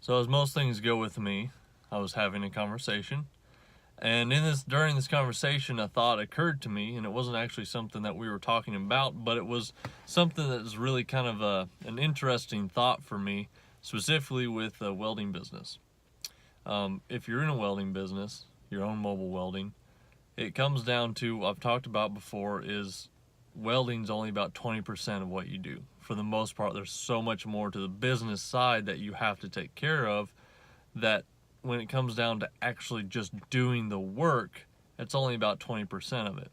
So as most things go with me, I was having a conversation, and during this conversation, a thought occurred to me, and it wasn't actually something that we were talking about, but it was something that was really kind of an interesting thought for me, specifically with a welding business. If you're in a welding business, your own mobile welding, it comes down to, I've talked about before, is welding's only about 20% of what you do. For the most part, there's so much more to the business side that you have to take care of, that when it comes down to actually just doing the work, it's only about 20% of it.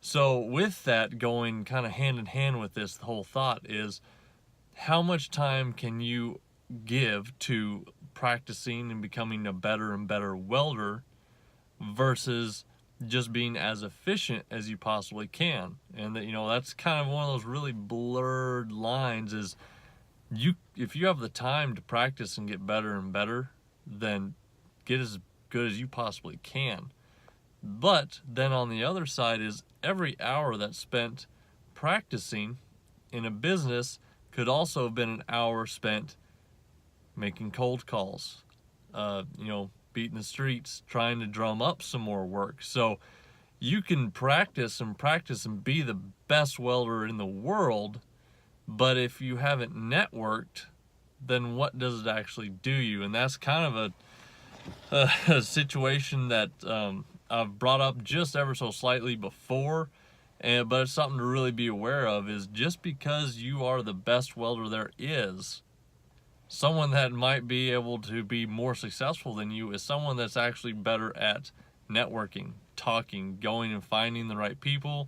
So with that going kind of hand in hand with this whole thought is, how much time can you give to practicing and becoming a better and better welder versus just being as efficient as you possibly can? And that, that's kind of one of those really blurred lines is, if you have the time to practice and get better and better, then get as good as you possibly can. But then on the other side is, every hour that's spent practicing in a business could also have been an hour spent making cold calls, beating the streets, trying to drum up some more work. So you can practice and be the best welder in the world, but if you haven't networked, then what does it actually do you? And that's kind of a situation that I've brought up just ever so slightly before, but it's something to really be aware of, is just because you are the best welder there is, someone that might be able to be more successful than you is someone that's actually better at networking, talking, going and finding the right people,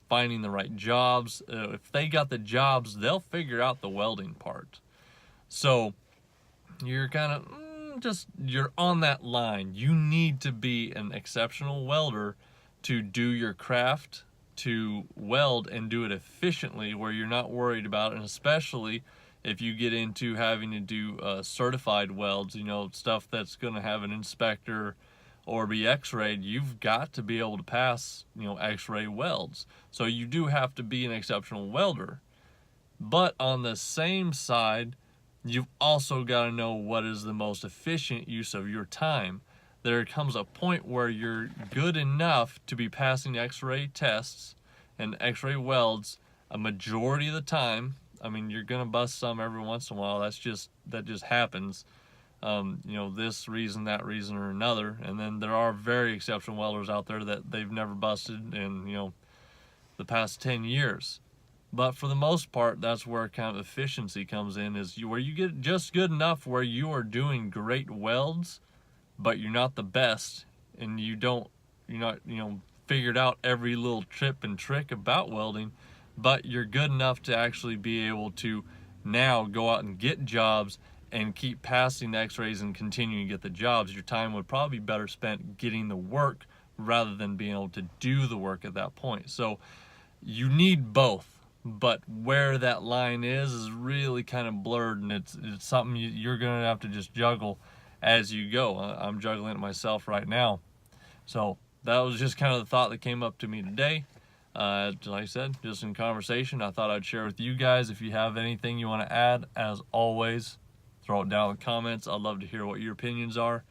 finding the right jobs. If they got the jobs, they'll figure out the welding part. So you're kind of you're on that line. You need to be an exceptional welder to do your craft, to weld and do it efficiently, where you're not worried about it. And especially if you get into having to do certified welds, stuff that's going to have an inspector or be x-rayed, you've got to be able to pass, x-ray welds. So you do have to be an exceptional welder. But on the same side, you've also got to know what is the most efficient use of your time. There comes a point where you're good enough to be passing x-ray tests and x-ray welds a majority of the time. I mean, you're gonna bust some every once in a while. That just happens. This reason, that reason, or another. And then there are very exceptional welders out there that they've never busted in the past 10 years. But for the most part, that's where kind of efficiency comes in, is where you get just good enough where you are doing great welds, but you're not the best, and you're not figured out every little tip and trick about welding, but you're good enough to actually be able to now go out and get jobs and keep passing the x-rays and continuing to get the jobs. Your time would probably be better spent getting the work rather than being able to do the work at that point. So you need both, but where that line is really kind of blurred, and it's something you're gonna have to just juggle as you go. I'm juggling it myself right now. So that was just kind of the thought that came up to me today. Like I said, just in conversation, I thought I'd share with you guys. If you have anything you want to add, as always, throw it down in the comments. I'd love to hear what your opinions are.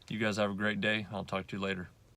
You guys have a great day. I'll talk to you later.